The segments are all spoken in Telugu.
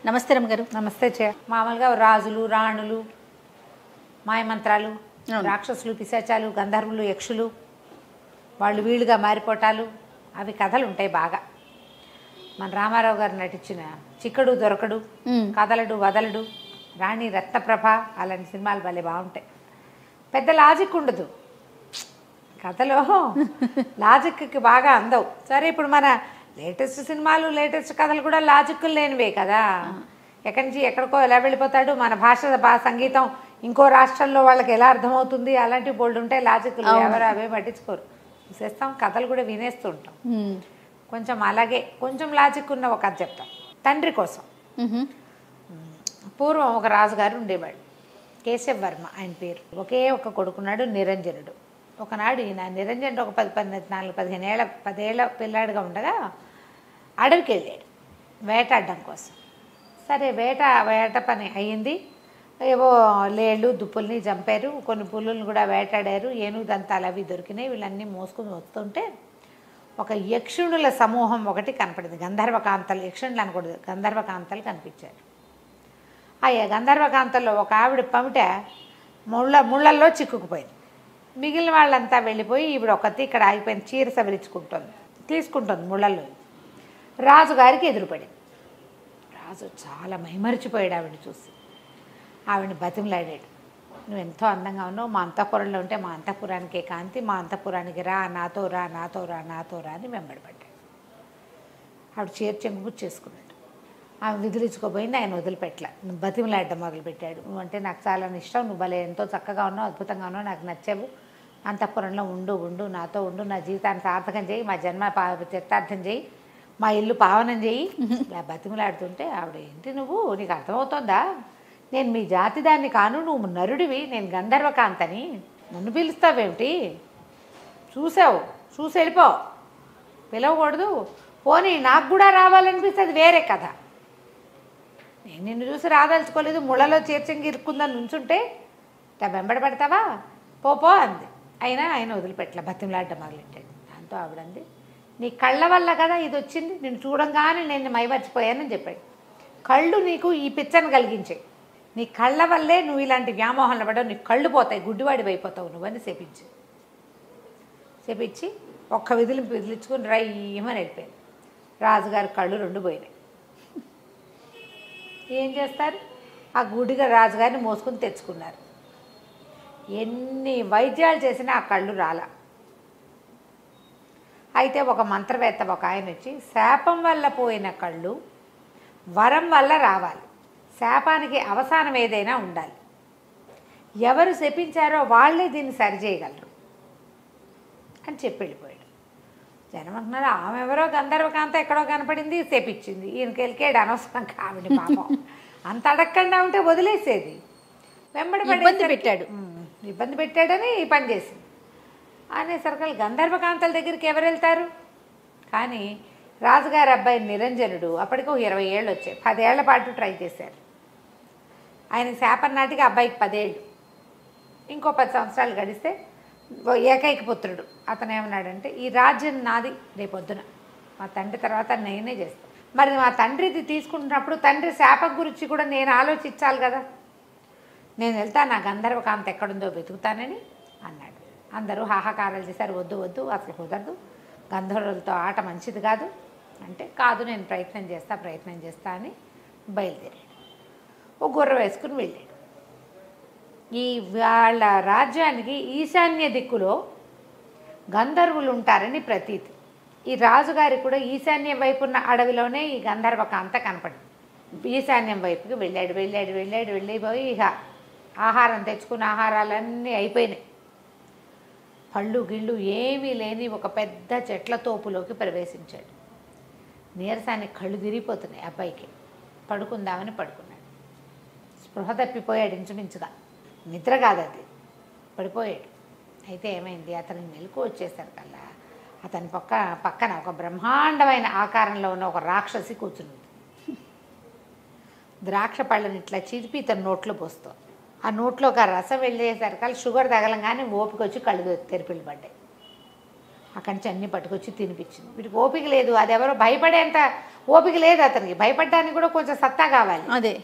నమస్తే రమ్మగారు. నమస్తే మామూలుగా రాజులు రాణులు మాయమంత్రాలు రాక్షసులు పిశాచాలు గంధర్వులు యక్షులు వాళ్ళు వీళ్ళుగా మారిపోవటాలు అవి కథలు ఉంటాయి బాగా. మన రామారావు గారు నటించిన చిక్కడు దొరకడు కదలడు వదలడు రాణి రత్నప్రభ అలాంటి సినిమాలు భలే బాగుంటాయి. పెద్ద లాజిక్ ఉండదు కథలో, లాజిక్కి బాగా అందవు. సరే ఇప్పుడు మన లేటెస్ట్ సినిమాలు లేటెస్ట్ కథలు కూడా లాజిక్లు లేనివే కదా. ఎక్కడి నుంచి ఎక్కడికో ఎలా వెళ్ళిపోతాడు, మన సంగీతం ఇంకో రాష్ట్రంలో వాళ్ళకి ఎలా అర్థమవుతుంది, అలాంటివి బోల్డ్ ఉంటాయి లాజిక్లు. ఎవరు అవే పట్టించుకోరు, చూసేస్తాం. కథలు కూడా వినేస్తూ ఉంటాం. కొంచెం అలాగే కొంచెం లాజిక్ ఉన్న ఒక కథ చెప్తాం. తండ్రి కోసం. పూర్వం ఒక రాజుగారు ఉండేవాడు, కేశవ వర్మ ఆయన పేరు. ఒకే ఒక కొడుకున్నాడు నిరంజనుడు. ఒకనాడు ఈయన నిరంజనుడు ఒక 10 ఏళ్ళ పిల్లాడిగా ఉండగా అడవికి వెళ్ళాడు వేటాడడం కోసం. సరే వేట పని అయ్యింది. ఏవో లేళ్ళు దుప్పుల్ని చంపారు, కొన్ని పులుల్ని కూడా వేటాడారు, ఏనుగు దంతాలు అవి దొరికినాయి. వీళ్ళన్నీ మోసుకుని వస్తుంటే ఒక యక్షుణుల సమూహం ఒకటి కనపడింది. గంధర్వకాంతలు, యక్షుణులు అనకూడదు, గంధర్వకాంతలు కనిపించారు. ఆ గంధర్వకాంతల్లో ఒక ఆవిడ పమిట ముళ్ళల్లో చిక్కుకుపోయింది. మిగిలిన వాళ్ళంతా వెళ్ళిపోయి ఈవిడ ఒకటి ఇక్కడ ఆగిపోయింది, చీర తీసుకుంటుంది ముళ్ళల్లో. రాజుగారికి ఎదురుపడింది. రాజు చాలా మైమరిచిపోయాడు ఆవిడని చూసి. ఆవిడని బతిమలాడాడు, నువ్వు ఎంతో అందంగా ఉన్నావు, మా అంతఃపురంలో ఉంటే మా అంతఃపురానికే కాంతి, మా అంతఃపురానికి రా, నాతో రా అని వెంబడపడ్డాడు. ఆవిడ చీర చెంగుబుచ్చి చేసుకున్నాడు. ఆమె విదిలించుకోపోయింది, ఆయన వదిలిపెట్టలే. బతిమలాడడం మొదలుపెట్టాడు. నువ్వంటే నాకు చాలా ఇష్టం, నువ్వు భలే ఎంతో చక్కగా ఉన్నావు, అద్భుతంగా ఉన్నావు, నాకు నచ్చావు, అంతఃపురంలో ఉండు, నాతో ఉండు, నా జీవితాన్ని సార్థకం చేయి, మా జన్మ చరితార్థం చేయి, మా ఇల్లు పావనం చేయి. ఇలా బతిమలాడుతుంటే ఆవిడ, ఏంటి నువ్వు, నీకు అర్థమవుతోందా, నేను మీ జాతి దాన్ని కాను, నువ్వు నరుడివి, నేను గంధర్వకాంతని, నన్ను పిలుస్తావేమిటి, చూసి వెళ్ళిపో, పిలవకూడదు, పోనీ నాకు కూడా రావాలనిపిస్తే అది వేరే కథ. నేను నిన్ను చూసి రాదలుచుకోలేదు, ముళ్ళలో చేర్చంగి ఇరుక్కుందని నుంచుంటే వెంబడి పెడతావా, పో అంది. అయినా ఆయన వదిలిపెట్టలే, బతిమలాడ్డం మొదలెట్టాడు. దాంతో ఆవిడంది, నీ కళ్ళ వల్ల కదా ఇది వచ్చింది, నేను చూడంగానే నేను మైమర్చిపోయానని చెప్పాడు. కళ్ళు నీకు ఈ పిచ్చను కలిగించాయి, నీ కళ్ళ వల్లే నువ్వు ఇలాంటి వ్యామోహంలో పడవు, నీ కళ్ళు పోతాయి, గుడ్డివాడి అయిపోతావు నువ్వని చెప్పించి ఒక్క విదిలించుకుని రయ్యమని వెళ్ళిపోయింది. రాజుగారి కళ్ళు 2 పోయినాయి. ఏం చేస్తారు, ఆ గుడిగా రాజుగారిని మోసుకుని తెచ్చుకున్నారు. ఎన్ని వైద్యాలు చేసినా ఆ కళ్ళు రాలా. అయితే ఒక మంత్రవేత్త ఒక ఆయన వచ్చి, శాపం వల్ల పోయిన కళ్ళు వరం వల్ల రావాలి, శాపానికి అవసానం ఏదైనా ఉండాలి, ఎవరు శపించారో వాళ్ళే దీన్ని సరిచేయగలరు అని చెప్పి వెళ్ళిపోయాడు. జనం అంటున్నారు, ఆమె ఎవరో గంధర్వకాంత ఎక్కడో కనపడింది, శపించింది, ఈయనకి వెళ్ళికాడు అనవసరం కావిడి పాపం, అంత అడగకుండా ఉంటే వదిలేసేది. ఇబ్బంది పెట్టాడని ఈ పని చేసింది అనేసరికి గంధర్వకాంతల దగ్గరికి ఎవరు వెళ్తారు. కానీ రాజుగారి అబ్బాయి నిరంజనుడు అప్పటికి 20 ఏళ్ళు వచ్చాయి, 10 ఏళ్ల పాటు ట్రై చేశారు. ఆయనకి శాపం నాటికి అబ్బాయికి 10 ఏళ్ళు, ఇంకో 10 సంవత్సరాలు గడిస్తే ఏకైక పుత్రుడు. అతను ఏమన్నాడంటే, ఈ రాజ్యం నాది, రేపొద్దున మా తండ్రి తర్వాత నేనే చేస్తాను. మరి మా తండ్రిది తీసుకుంటున్నప్పుడు తండ్రి శాపం గురించి కూడా నేను ఆలోచించాలి కదా, నేను వెళ్తా, నా గంధర్వకాంత ఎక్కడుందో వెతుకుతానని అన్నాడు. అందరూ హాహాకారాలు చేశారు, వద్దు అసలు కుదరదు, గంధర్వులతో ఆట మంచిది కాదు అంటే, కాదు నేను ప్రయత్నం చేస్తా అని బయలుదేరాడు. ఓ గుర్ర వేసుకుని వెళ్ళాడు. ఈ వాళ్ళ రాజ్యానికి ఈశాన్య దిక్కులో గంధర్వులు ఉంటారని ప్రతీతి. ఈ రాజుగారికి కూడా ఈశాన్యం వైపు ఉన్న అడవిలోనే ఈ గంధర్వకాంత కనపడింది. ఈశాన్యం వైపుకి వెళ్ళిపోయి ఇక ఆహారం తెచ్చుకున్న ఆహారాలన్నీ అయిపోయినాయి. పళ్ళు గిళ్ళు ఏమీ లేని ఒక పెద్ద చెట్ల తోపులోకి ప్రవేశించాడు. నీరసానికి కళ్ళు తిరిగిపోతున్నాయి అబ్బాయికి. పడుకుందామని పడుకున్నాడు. స్పృహ తప్పిపోయాడు, ఇంచుమించుగా నిద్ర కాదది, పడిపోయాడు. అయితే ఏమైంది, అతనికి మెలకు వచ్చేసరికల్లా అతని పక్కన ఒక బ్రహ్మాండమైన ఆకారంలో ఉన్న ఒక రాక్షసి కూర్చుంది. ద్రాక్ష పళ్ళని ఇట్లా చిరిపి తన నోట్లో పోస్తాం. ఆ నోట్లోకి ఆ రసం వెళ్ళేసరికల్లా షుగర్ తగలంగానే ఓపిక వచ్చి కళ్ళు తెరిపిల్లు పడ్డాయి. అక్కడి నుంచి అన్నీ పట్టుకొచ్చి తినిపించింది. వీటికి ఓపిక లేదు, అది ఎవరో భయపడేంత ఓపిక లేదు అతనికి, భయపడడానికి కూడా కొంచెం సత్తా కావాలి, అదే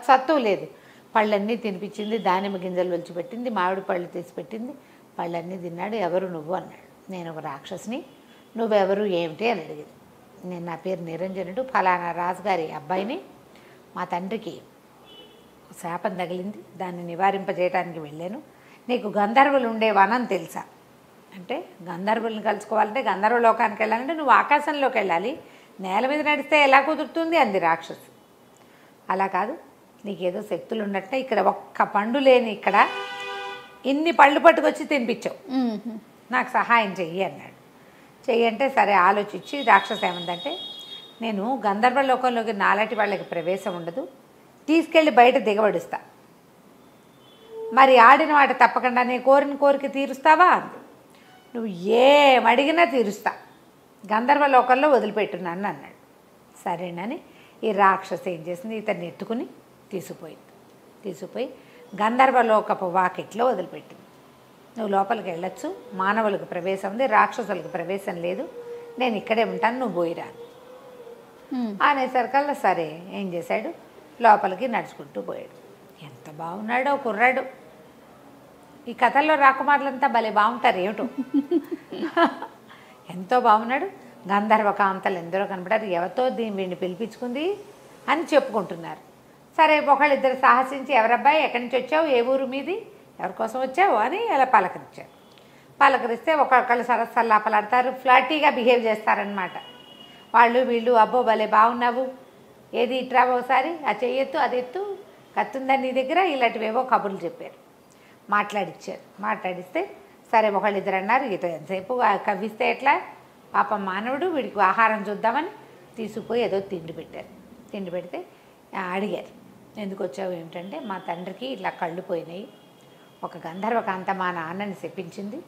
సత్తు లేదు. పళ్ళన్నీ తినిపించింది, దానిమ్మ గింజలు ఒలిచిపెట్టింది, మామిడి పళ్ళు తీసి పెట్టింది, పళ్ళన్నీ తిన్నాడు. ఎవరు నువ్వు అన్నాడు. నేను ఒక రాక్షసిని, నువ్వెవరు ఏమిటి అని అడిగింది. నేను నా పేరు నిరంజనుడు, ఫలానా రాజుగారి అబ్బాయిని, మా తండ్రికి శాపం తగిలింది, దాన్ని నివారింపజేయడానికి వెళ్ళాను. నీకు గంధర్వులు ఉండే వనం తెలుసా అంటే, గంధర్వులను కలుసుకోవాలంటే గంధర్వ లోకానికి వెళ్ళాలంటే నువ్వు ఆకాశంలోకి వెళ్ళాలి, నేల మీద నడిస్తే ఎలా కుదురుతుంది అంది రాక్షసు. అలా కాదు, నీకేదో శక్తులు ఉన్నట్టే ఇక్కడ ఒక్క పండు లేని ఇక్కడ ఇన్ని పళ్ళు పట్టుకొచ్చి తినిపించావు, నాకు సహాయం చెయ్యి అన్నాడు. చెయ్యి అంటే సరే ఆలోచించి రాక్షసు ఏమందంటే, నేను గంధర్వ లోకంలోకి నాలాంటి వాళ్ళకి ప్రవేశం ఉండదు, తీసుకెళ్ళి బయట దిగబడుస్తా, మరి ఆడిన వాటి తప్పకుండా నేను కోరిన కోరిక తీరుస్తావా అంది. నువ్వు ఏమడిగినా తీరుస్తా, గంధర్వ లోకంలో వదిలిపెట్టున్నాను అన్నాడు. సరేనని ఈ రాక్షసు ఏం చేసింది, ఇతన్ని ఎత్తుకుని తీసుకుపోయి గంధర్వలోకపు వాకిట్లో వదిలిపెట్టింది. నువ్వు లోపలికి వెళ్ళొచ్చు, మానవులకు ప్రవేశం ఉంది, రాక్షసులకు ప్రవేశం లేదు, నేను ఇక్కడే ఉంటాను, నువ్వు పోయిరా అనేసరికల్లా సరే ఏం చేశాడు, లోపలికి నడుచుకుంటూ పోయాడు. ఎంత బాగున్నాడో కుర్రాడు. ఈ కథల్లో రాకుమారులంతా భలే బాగుంటారు ఏమిటో. ఎంతో బాగున్నాడు. గంధర్వ కాంతలు ఎందరో కనపడారు, ఎవరితో వీడిని పిలిపించుకుంది అని చెప్పుకుంటున్నారు. సరే ఒకళ్ళిద్దరు సాహసించి, ఎవరబ్బాయి ఎక్కడి నుంచి వచ్చావు, ఏ ఊరు మీది, ఎవరి కోసం వచ్చావు అని ఇలా పలకరించారు. పలకరిస్తే ఒకళ్ళు సరస్సల్లాపలాడతారు, ఫ్లాటీగా బిహేవ్ చేస్తారనమాట. వాళ్ళు వీళ్ళు, అబ్బో భలే బాగున్నావు, ఏది ఇట్రావో ఒకసారి, ఆ చెయ్యెత్తు అది ఎత్తు, కత్తుందని నీ దగ్గర, ఇలాంటివేవో కబుర్లు చెప్పారు, మాట్లాడిచ్చారు. మాట్లాడిస్తే సరే ఒకళ్ళిద్దరు అన్నారు, ఇటు ఎంతసేపు కవ్విస్తే ఎట్లా, పాపం మానవుడు, వీడికి ఆహారం చూద్దామని తీసుకుపోయి ఏదో తిండి పెట్టారు. తిండి పెడితే అడిగారు, ఎందుకు వచ్చావు ఏమిటంటే, మా తండ్రికి ఇట్లా కళ్ళు పోయినాయి, ఒక గంధర్వకాంత మా నాన్నని శపించింది,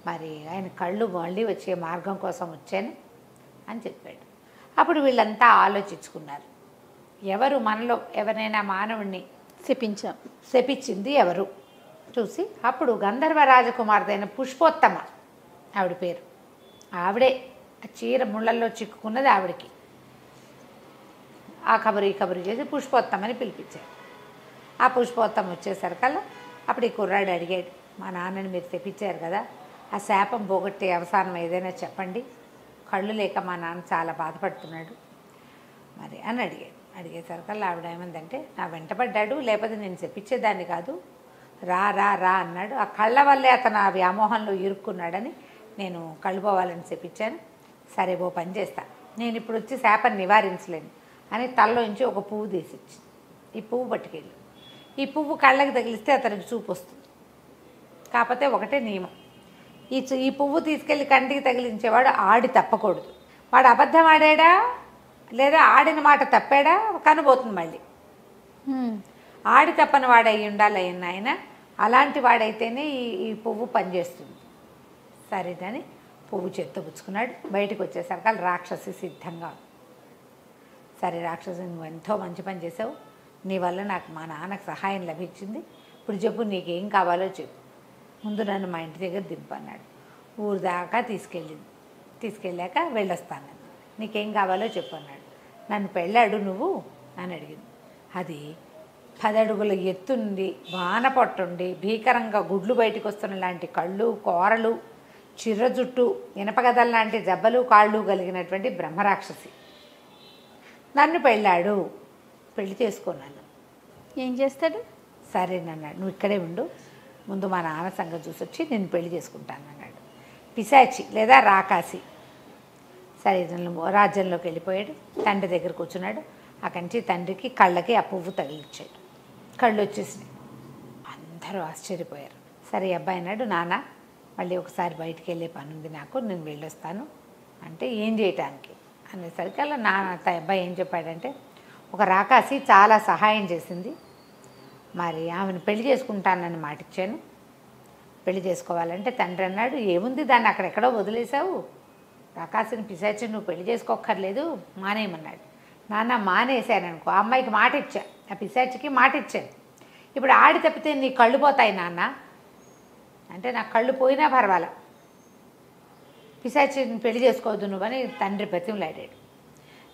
మరి ఆయన కళ్ళు మళ్ళీ వచ్చే మార్గం కోసం వచ్చాను అని చెప్పాడు. అప్పుడు వీళ్ళంతా ఆలోచించుకున్నారు, ఎవరు మనలో ఎవరైనా మానవుడిని శపించింది ఎవరు చూసి, అప్పుడు గంధర్వ రాజకుమార్తె అయిన పుష్పోత్తమ ఆవిడ పేరు, ఆవిడే ఆ చీర ముళ్ళల్లో చిక్కుకున్నది ఆవిడకి. ఆ కబురు ఈ కబురు చేసి పుష్పోత్తమని పిలిపించారు. ఆ పుష్పోత్తమ వచ్చేసరికల్లా అప్పుడు ఈ కుర్రాడు అడిగాడు, మా నాన్నని మీరు తెప్పించారు కదా, ఆ శాపం పోగొట్టే అవసానం ఏదైనా చెప్పండి, కళ్ళు లేక మా నాన్న చాలా బాధపడుతున్నాడు మరి అని అడిగాడు. అడిగేసరికల్లా ఆవిడ ఏమందంటే, నా వెంటపడ్డాడు, లేకపోతే నేను చెప్పించేదాన్ని కాదు, రా రా రా అన్నాడు, ఆ కళ్ళ వల్లే అతను ఆ వ్యామోహంలో ఇరుక్కున్నాడని నేను కళ్ళు పోవాలని చెప్పించాను, సరే ఓ పని చేస్తా, నేను ఇప్పుడు వచ్చి శాపాన్ని నివారించలేను అని తలలోంచి ఒక పువ్వు తీసిచ్చి, ఈ పువ్వు పట్టుకెళ్ళి, ఈ పువ్వు కళ్ళకి తగిలిస్తే అతనికి చూపు వస్తుంది, కాకపోతే ఒకటే నియమం, ఈ పువ్వు తీసుకెళ్ళి కంటికి తగిలించేవాడు ఆడి తప్పకూడదు, వాడు అబద్ధం ఆడాడా లేదా ఆడిన మాట తప్పాడా కనబోతుంది మళ్ళీ, ఆడి తప్పని వాడు అయ్యి ఉండాలి ఆయన, అలాంటి వాడైతేనే ఈ పువ్వు పనిచేస్తుంది. సరేదని పువ్వు చేత్తో పుచ్చుకున్నాడు. బయటకు వచ్చేసరికి రాక్షసి సిద్ధంగా, సరే రాక్షసి నువ్వు ఎంతో మంచి పని చేసావు, నీ వల్ల నాకు మా నాన్నకు సహాయం లభించింది, ఇప్పుడు చెప్పు నీకేం కావాలో చెప్పు, ముందు నన్ను మా ఇంటి దగ్గర దింపు అన్నాడు. ఊరు దాకా తీసుకెళ్ళాక వెళ్ళొస్తాను, నీకేం కావాలో చెప్పు అన్నాడు. నన్ను పెళ్ళాడు నువ్వు అని అడిగింది. అది 10 అడుగుల ఎత్తుండి, వాన పొట్టుండి, భీకరంగా గుడ్లు బయటకు వస్తున్న లాంటి కళ్ళు, కోరలు, చిర్ర జుట్టు, ఇనపగదల లాంటి జబ్బలు కాళ్ళు కలిగినటువంటి బ్రహ్మరాక్షసి. నన్ను పెళ్ళాడు, పెళ్లి చేసుకున్నాను. ఏం చేస్తాడు? సరేనన్నాడు, నువ్వు ఇక్కడే ఉండు, ముందు మా నాన్న సంగతి చూసి వచ్చి నేను పెళ్లి చేసుకుంటాను అన్నాడు. పిశాచి లేదా రాకాసి సరే రాజ్యంలోకి వెళ్ళిపోయాడు. తండ్రి దగ్గర కూర్చున్నాడు. అక్కడి నుంచి తండ్రికి కళ్ళకి ఆ పువ్వు తగిలిచ్చాడు. కళ్ళు వచ్చేసినాయి. అందరూ ఆశ్చర్యపోయారు. సరే అబ్బాయి అన్నాడు, నాన్న మళ్ళీ ఒకసారి బయటికి వెళ్ళే పని ఉంది నాకు, నేను వెళ్ళొస్తాను అంటే ఏం చేయటానికి అనేసరికి అలా నాన్న అబ్బాయి ఏం చెప్పాడంటే, ఒక రాకాసి చాలా సహాయం చేసింది, మరి ఆమెను పెళ్లి చేసుకుంటానని మాటిచ్చాను, పెళ్లి చేసుకోవాలంటే తండ్రి అన్నాడు, ఏముంది దాన్ని అక్కడెక్కడో వదిలేసావు, రాకాసిని పిశాచిని నువ్వు పెళ్లి చేసుకోక్కర్లేదు మానేయమన్నాడు. నాన్న మానేశాననుకో, ఆ అమ్మాయికి మాట ఇచ్చా, ఆ పిశాచికి మాట ఇచ్చాను, ఇప్పుడు ఆడి తప్పితే నీ కళ్ళు పోతాయి నాన్న అంటే, నాకు కళ్ళు పోయినా పర్వాలా, పిశాచిని పెళ్లి చేసుకోవద్దు నువ్వని తండ్రి బతిమలాడాడు.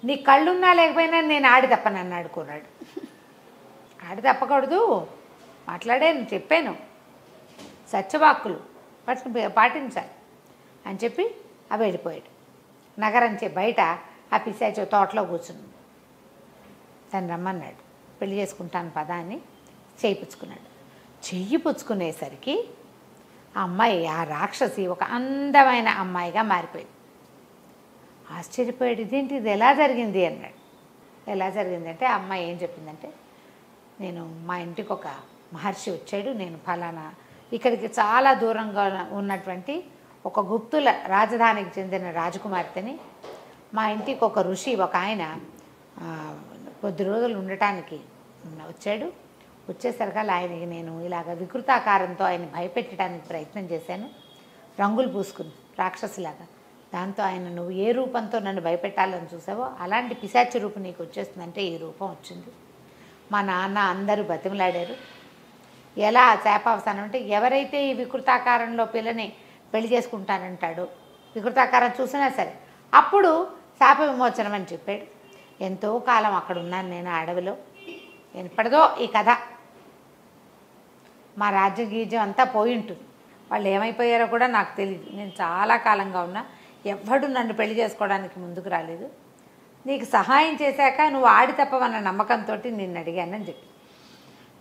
నీ కళ్ళున్నా లేకపోయినా నేను ఆడి తప్పనని ఆడుకున్నాడు. ఆడి తప్పకూడదు, మాట్లాడాను, చెప్పాను, సత్యవాక్కులు పాటించాలి అని చెప్పి అవి వెళ్ళిపోయాడు. నగరంచే బయట ఆ పిశాచి తోటలో కూర్చుని తను రమ్మన్నాడు. పెళ్లి చేసుకుంటాను పదా అని చేయిపుచ్చుకున్నాడు. చెయ్యి పుచ్చుకునేసరికి ఆ అమ్మాయి, ఆ రాక్షసి ఒక అందమైన అమ్మాయిగా మారిపోయింది. ఆశ్చర్యపోయాడు, ఇదేంటి, ఇది ఎలా జరిగింది అన్నాడు. ఎలా జరిగిందంటే ఆ అమ్మాయి ఏం చెప్పిందంటే, నేను మా ఇంటికి ఒక మహర్షి వచ్చాడు, నేను ఫలానా ఇక్కడికి చాలా దూరంగా ఉన్నటువంటి ఒక గుప్తుల రాజధానికి చెందిన రాజకుమార్తెని, మా ఇంటికి ఒక ఋషి ఒక ఆయన కొద్ది రోజులు ఉండటానికి వచ్చాడు. వచ్చేసరికల్లా ఆయనకి నేను ఇలాగ వికృతాకారంతో ఆయన భయపెట్టడానికి ప్రయత్నం చేశాను, రంగులు పూసుకుని రాక్షసులాగా. దాంతో ఆయన, నువ్వు ఏ రూపంతో నన్ను భయపెట్టాలని చూసావో అలాంటి పిశాచి రూపం నీకు వచ్చేస్తుందంటే ఈ రూపం వచ్చింది. మా నాన్న అందరూ బతిమలాడారు. ఎలా శాపావసానం అంటే, ఎవరైతే ఈ వికృతాకారంలో పిల్లని పెళ్లి చేసుకుంటానంటాడో, వికృతాకారం చూసినా సరే అప్పుడు శాప విమోచనం అని చెప్పాడు. ఎంతో కాలం అక్కడ ఉన్నాను నేను ఆ అడవిలో. ఎప్పటిదో ఈ కథ, మా రాజ్య గీజ్యం అంతా పోయి ఉంటుంది. వాళ్ళు ఏమైపోయారో కూడా నాకు తెలియదు. నేను చాలా కాలంగా ఉన్నా, ఎవ్వడు నన్ను పెళ్లి చేసుకోవడానికి ముందుకు రాలేదు. నీకు సహాయం చేశాక నువ్వు ఆడి తప్పవన్న నమ్మకంతో నిన్ను అడిగానని చెప్పి,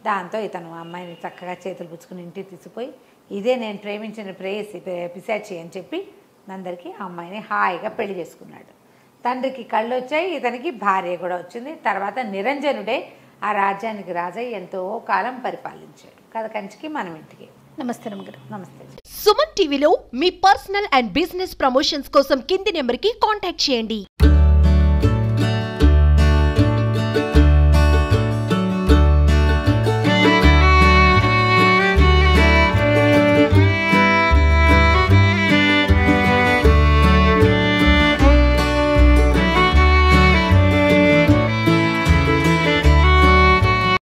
దాంతో ఇతను అమ్మాయిని చక్కగా చేతులు పుచ్చుకుని ఇంటికి తీసుకుపోయి, ఇదే నేను ప్రేమించిన ప్రేయసి పిశాచి అని చెప్పి అందరికీ ఆ అమ్మాయిని హాయిగా పెళ్లి చేసుకున్నాడు. తండ్రికి కళ్ళు వచ్చాయి, ఇతనికి భార్య కూడా వచ్చింది. తర్వాత నిరంజనుడే ఆ రాజ్యానికి రాజై ఎంతో కాలం పరిపాలించాడు. కథ కంచికి మనం ఇంటికి. నమస్తే రమ్మగారు. నమస్తే. సుమన్ టీవీలో మీ పర్సనల్ అండ్ బిజినెస్ ప్రమోషన్స్ కోసం కింది నెంబర్కి కాంటాక్ట్ చేయండి.